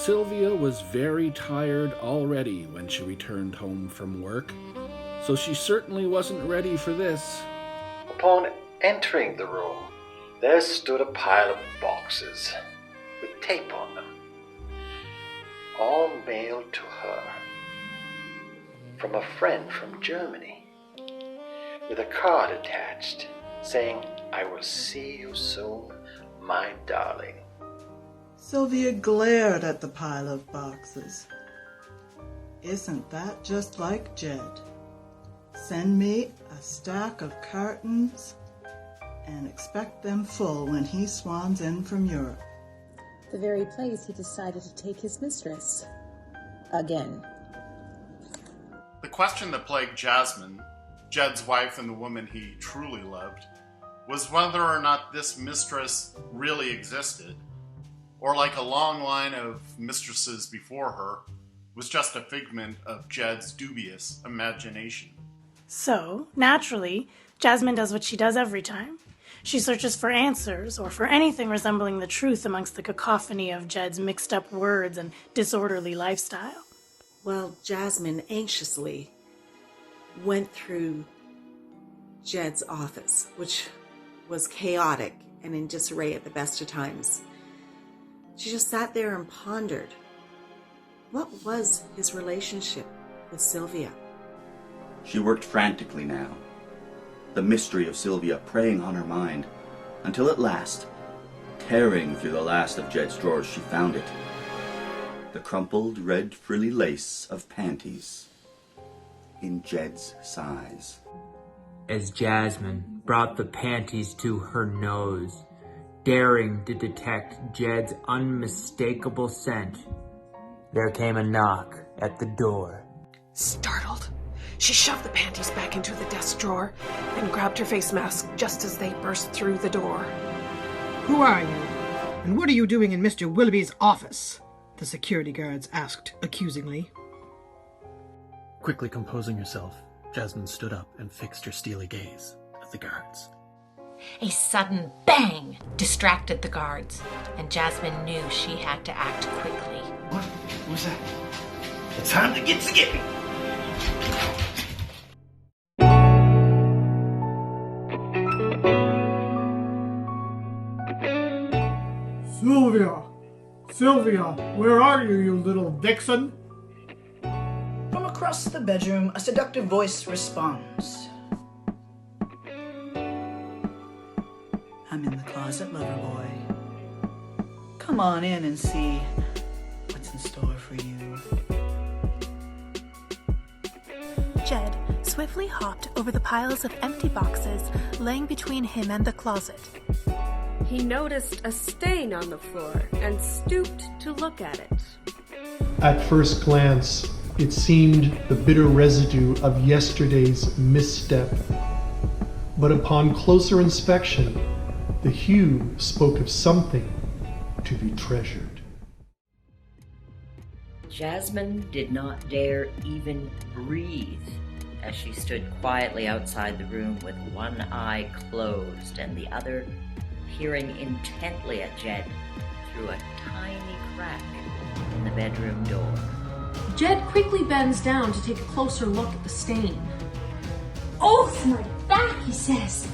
Sylvia was very tired already when she returned home from work, so she certainly wasn't ready for this. Upon entering the room, there stood a pile of boxes with tape on them, all mailed to her from a friend from Germany, with a card attached saying, "I will see you soon, my darling." Sylvia glared at the pile of boxes. Isn't that just like Jed? Send me a stack of cartons and expect them full when he swans in from Europe. The very place he decided to take his mistress. Again. The question that plagued Jasmine, Jed's wife and the woman he truly loved, was whether or not this mistress really existed, or like a long line of mistresses before her, was just a figment of Jed's dubious imagination. So, naturally, Jasmine does what she does every time. She searches for answers, or for anything resembling the truth amongst the cacophony of Jed's mixed-up words and disorderly lifestyle. Well, Jasmine anxiously went through Jed's office, which was chaotic and in disarray at the best of times. She just sat there and pondered. What was his relationship with Sylvia? She worked frantically now, the mystery of Sylvia preying on her mind, until at last, tearing through the last of Jed's drawers, she found it. The crumpled red frilly lace of panties in Jed's size. As Jasmine brought the panties to her nose, daring to detect Jed's unmistakable scent, there came a knock at the door. Startled, she shoved the panties back into the desk drawer and grabbed her face mask just as they burst through the door. "Who are you? And what are you doing in Mr. Willoughby's office?" the security guards asked accusingly. Quickly composing herself, Jasmine stood up and fixed her steely gaze at the guards. A sudden bang distracted the guards, and Jasmine knew she had to act quickly. What was that? It's time to get skippy. Sylvia, where are you, you little vixen? From across the bedroom, a seductive voice responds. I'm in the closet, lover boy. Come on in and see what's in store for you. Jed swiftly hopped over the piles of empty boxes laying between him and the closet. He noticed a stain on the floor and stooped to look at it. At first glance, it seemed the bitter residue of yesterday's misstep. But upon closer inspection, the hue spoke of something to be treasured. Jasmine did not dare even breathe as she stood quietly outside the room with one eye closed and the other peering intently at Jed through a tiny crack in the bedroom door. Jed quickly bends down to take a closer look at the stain. "Oath my back," he says.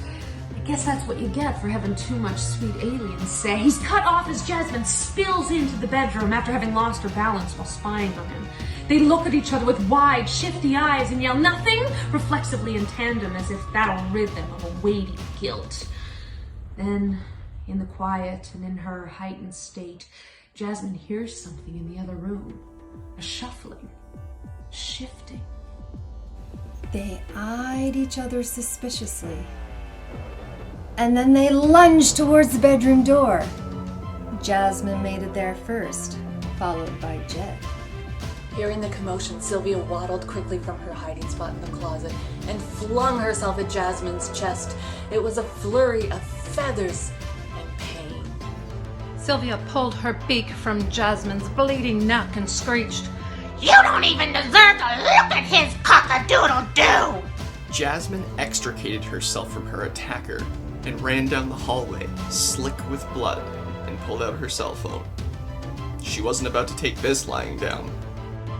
I guess that's what you get for having too much sweet alien say. He's cut off as Jasmine spills into the bedroom after having lost her balance while spying on him. They look at each other with wide, shifty eyes and yell nothing reflexively in tandem as if that'll rid them of a weighty guilt. Then, in the quiet and in her heightened state, Jasmine hears something in the other room. A shuffling, shifting. They eyed each other suspiciously. And then they lunged towards the bedroom door. Jasmine made it there first, followed by Jed. Hearing the commotion, Sylvia waddled quickly from her hiding spot in the closet and flung herself at Jasmine's chest. It was a flurry of feathers and pain. Sylvia pulled her beak from Jasmine's bleeding neck and screeched, "You don't even deserve to look at his cock-a-doodle-doo!" Jasmine extricated herself from her attacker and ran down the hallway, slick with blood, and pulled out her cell phone. She wasn't about to take this lying down.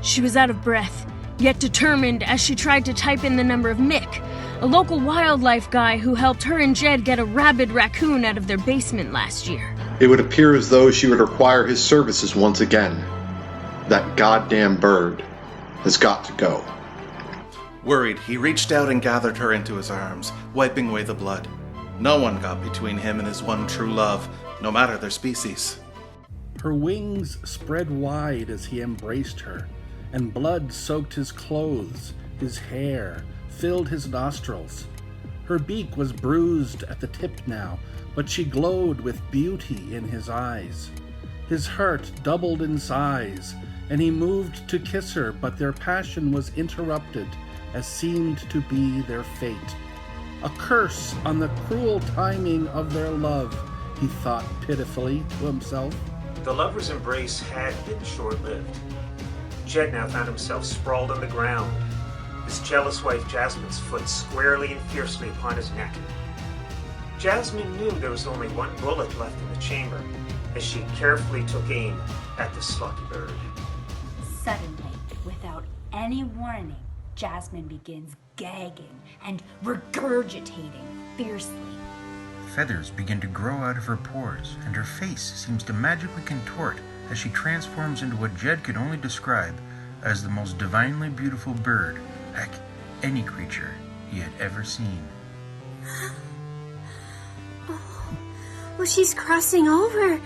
She was out of breath, yet determined as she tried to type in the number of Mick, a local wildlife guy who helped her and Jed get a rabid raccoon out of their basement last year. It would appear as though she would require his services once again. That goddamn bird has got to go. Worried, he reached out and gathered her into his arms, wiping away the blood. No one got between him and his one true love, no matter their species. Her wings spread wide as he embraced her, and blood soaked his clothes, his hair, filled his nostrils. Her beak was bruised at the tip now, but she glowed with beauty in his eyes. His heart doubled in size, and he moved to kiss her, but their passion was interrupted, as seemed to be their fate. A curse on the cruel timing of their love, he thought pitifully to himself. The lovers' embrace had been short-lived. Jed now found himself sprawled on the ground, his jealous wife Jasmine's foot squarely and fiercely upon his neck. Jasmine knew there was only one bullet left in the chamber, as she carefully took aim at the slucky bird. Suddenly, without any warning, Jasmine begins gagging and regurgitating fiercely. Feathers begin to grow out of her pores, and her face seems to magically contort as she transforms into what Jed could only describe as the most divinely beautiful bird, heck, any creature he had ever seen. Well, she's crossing over.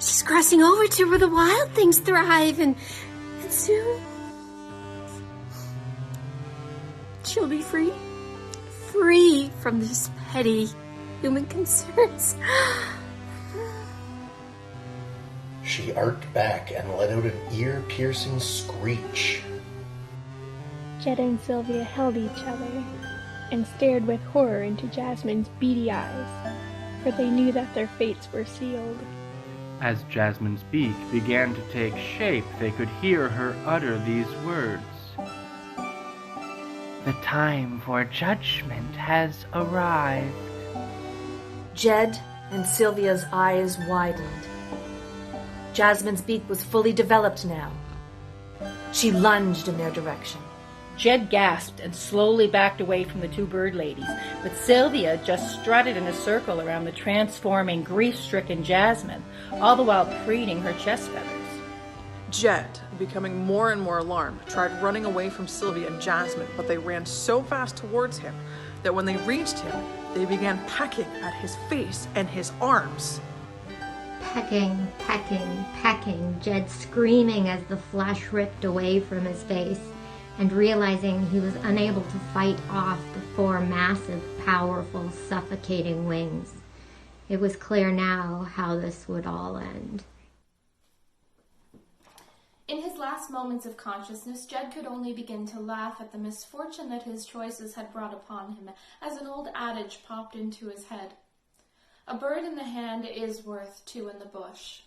She's crossing over to where the wild things thrive, and soon she'll be free. Free from this petty human concerns. She arced back and let out an ear-piercing screech. Jed and Sylvia held each other and stared with horror into Jasmine's beady eyes, for they knew that their fates were sealed. As Jasmine's beak began to take shape, they could hear her utter these words. The time for judgment has arrived. Jed and Sylvia's eyes widened. Jasmine's beak was fully developed now. She lunged in their direction. Jed gasped and slowly backed away from the two bird ladies, but Sylvia just strutted in a circle around the transforming, grief-stricken Jasmine, all the while preening her chest feathers. Jed, becoming more and more alarmed, tried running away from Sylvia and Jasmine, but they ran so fast towards him that when they reached him, they began pecking at his face and his arms. Pecking, pecking, pecking, Jed screaming as the flesh ripped away from his face, and realizing he was unable to fight off the four massive, powerful, suffocating wings. It was clear now how this would all end. In his last moments of consciousness, Jed could only begin to laugh at the misfortune that his choices had brought upon him, as an old adage popped into his head. A bird in the hand is worth two in the bush.